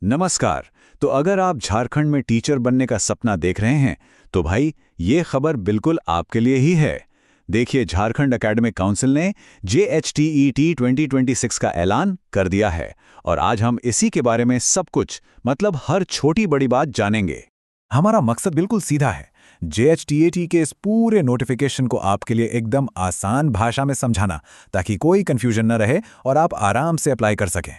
नमस्कार। तो अगर आप झारखंड में टीचर बनने का सपना देख रहे हैं तो भाई ये खबर बिल्कुल आपके लिए ही है। देखिए, झारखंड एकेडमिक काउंसिल ने JHTET 2026 का ऐलान कर दिया है और आज हम इसी के बारे में सब कुछ मतलब हर छोटी बड़ी बात जानेंगे। हमारा मकसद बिल्कुल सीधा है, JHTET के इस पूरे नोटिफिकेशन को आपके लिए एकदम आसान भाषा में समझाना, ताकि कोई कंफ्यूजन न रहे और आप आराम से अप्लाई कर सकें।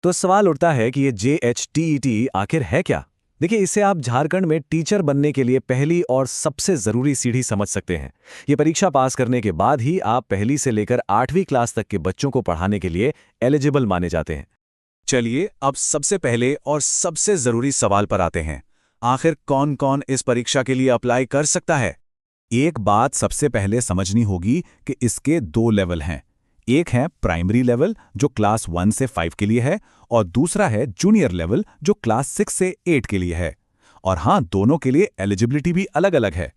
तो सवाल उठता है कि ये JHTET आखिर है क्या? देखिए, इसे आप झारखंड में टीचर बनने के लिए पहली और सबसे जरूरी सीढ़ी समझ सकते हैं। ये परीक्षा पास करने के बाद ही आप पहली से लेकर 8वीं क्लास तक के बच्चों को पढ़ाने के लिए एलिजिबल माने जाते हैं। चलिए, अब सबसे पहले और सबसे जरूरी सवाल पर आते हैं। आखिर कौन कौन इस परीक्षा के लिए अप्लाई कर सकता है? एक बात सबसे पहले समझनी होगी कि इसके 2 लेवल हैं। एक है प्राइमरी लेवल, जो क्लास 1 से 5 के लिए है, और दूसरा है जूनियर लेवल, जो क्लास 6 से 8 के लिए है। और हाँ, दोनों के लिए एलिजिबिलिटी भी अलग अलग है।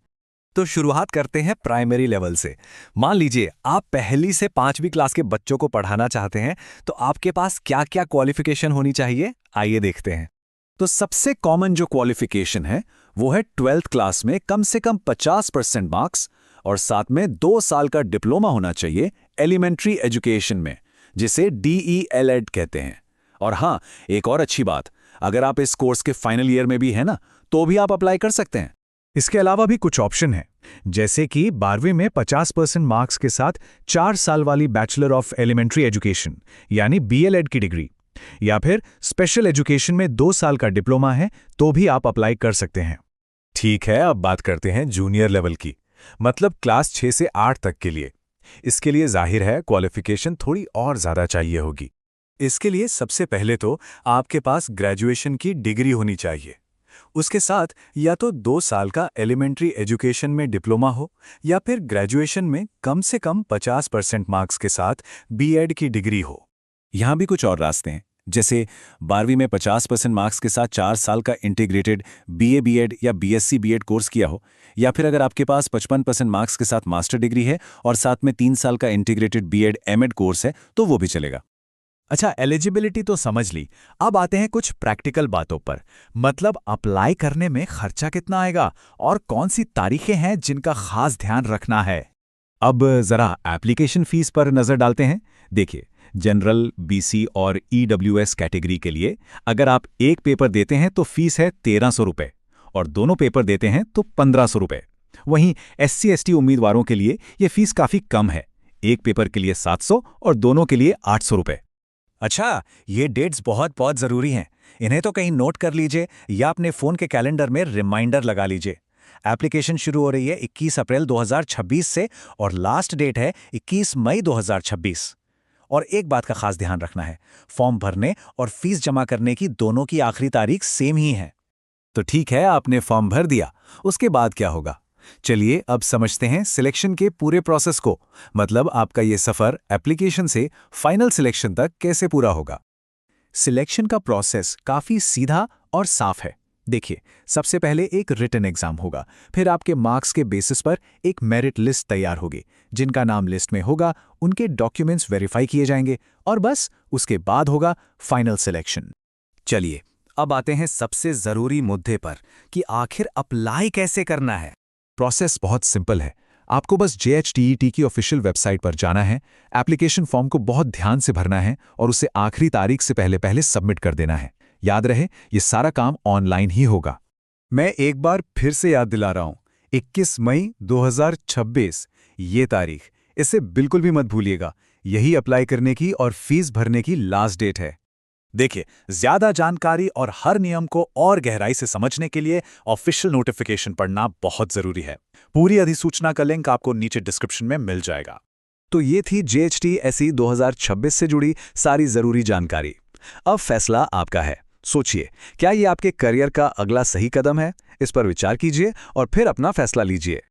तो शुरुआत करते हैं प्राइमरी लेवल से। मान लीजिए आप पहली से 5वीं क्लास के बच्चों को पढ़ाना चाहते हैं, तो आपके पास क्या क्या क्वालिफिकेशन होनी चाहिए, आइए देखते हैं। तो सबसे कॉमन जो क्वालिफिकेशन है वो है 12th क्लास में कम से कम 50% मार्क्स और साथ में 2 साल का डिप्लोमा होना चाहिए एलिमेंट्री एजुकेशन में, जिसे DELED कहते हैं। और हाँ, एक और अच्छी बात, अगर आप इस कोर्स के फाइनल ईयर में भी है ना, तो भी आप अप्लाई कर सकते हैं। इसके अलावा भी कुछ ऑप्शन है, जैसे कि 12वीं में 50% मार्क्स के साथ 4 साल वाली बैचलर ऑफ एलिमेंट्री एजुकेशन यानी BLED की डिग्री, या फिर स्पेशल एजुकेशन में 2 साल का डिप्लोमा है, तो भी आप अप्लाई कर सकते हैं। ठीक है, अब बात करते हैं जूनियर लेवल की, मतलब क्लास 6 से 8 तक के लिए। इसके लिए जाहिर है क्वालिफिकेशन थोड़ी और ज़्यादा चाहिए होगी। इसके लिए सबसे पहले तो आपके पास ग्रेजुएशन की डिग्री होनी चाहिए। उसके साथ या तो 2 साल का एलिमेंट्री एजुकेशन में डिप्लोमा हो, या फिर ग्रेजुएशन में कम से कम 50% मार्क्स के साथ BEd की डिग्री हो। यहाँ भी कुछ और रास्ते हैं, जैसे 12वीं में 50% मार्क्स के साथ 4 साल का इंटीग्रेटेड BA BEd या BSc BEd कोर्स किया हो, या फिर अगर आपके पास 55% मार्क्स के साथ मास्टर डिग्री है और साथ में 3 साल का इंटीग्रेटेड BEd MEd कोर्स है, तो वो भी चलेगा। अच्छा, एलिजिबिलिटी तो समझ ली, अब आते हैं कुछ प्रैक्टिकल बातों पर। मतलब अप्लाई करने में खर्चा कितना आएगा और कौन सी तारीखें हैं जिनका खास ध्यान रखना है। अब जरा एप्लीकेशन फीस पर नजर डालते हैं। देखिए, जनरल, BC और EWS कैटेगरी के लिए अगर आप एक पेपर देते हैं तो फीस है 1300 रुपये, और दोनों पेपर देते हैं तो 1500 रुपये। वहीं SC ST उम्मीदवारों के लिए यह फीस काफी कम है, एक पेपर के लिए 700 और दोनों के लिए 800 रुपये। अच्छा, ये डेट्स बहुत बहुत ज़रूरी हैं, इन्हें तो कहीं नोट कर लीजिए या अपने फ़ोन के कैलेंडर में रिमाइंडर लगा लीजिए। एप्लीकेशन शुरू हो रही है 21 अप्रैल 2026 से और लास्ट डेट है 21 मई 2026। और एक बात का खास ध्यान रखना है, फॉर्म भरने और फीस जमा करने की दोनों की आखिरी तारीख सेम ही है। तो ठीक है, आपने फॉर्म भर दिया, उसके बाद क्या होगा? चलिए अब समझते हैं सिलेक्शन के पूरे प्रोसेस को, मतलब आपका ये सफर एप्लीकेशन से फाइनल सिलेक्शन तक कैसे पूरा होगा। सिलेक्शन का प्रोसेस काफी सीधा और साफ है। देखिए, सबसे पहले एक रिटन एग्जाम होगा, फिर आपके मार्क्स के बेसिस पर एक मेरिट लिस्ट तैयार होगी। जिनका नाम लिस्ट में होगा उनके डॉक्यूमेंट्स वेरीफाई किए जाएंगे और बस उसके बाद होगा फाइनल सिलेक्शन। चलिए अब आते हैं सबसे जरूरी मुद्दे पर कि आखिर अप्लाई कैसे करना है। प्रोसेस बहुत सिंपल है, आपको बस JHTET की ऑफिशियल वेबसाइट पर जाना है, एप्लीकेशन फॉर्म को बहुत ध्यान से भरना है और उसे आखिरी तारीख से पहले पहले सबमिट कर देना है। याद रहे, ये सारा काम ऑनलाइन ही होगा। मैं एक बार फिर से याद दिला रहा हूं, 21 मई 2026 ये तारीख, इसे बिल्कुल भी मत भूलिएगा। यही अप्लाई करने की और फीस भरने की लास्ट डेट है। देखिए, ज्यादा जानकारी और हर नियम को और गहराई से समझने के लिए ऑफिशियल नोटिफिकेशन पढ़ना बहुत जरूरी है। पूरी अधिसूचना का लिंक आपको नीचे डिस्क्रिप्शन में मिल जाएगा। तो ये थी JHTSE 2026 से जुड़ी सारी जरूरी जानकारी। अब फैसला आपका है। सोचिए, क्या ये आपके करियर का अगला सही कदम है? इस पर विचार कीजिए और फिर अपना फैसला लीजिए।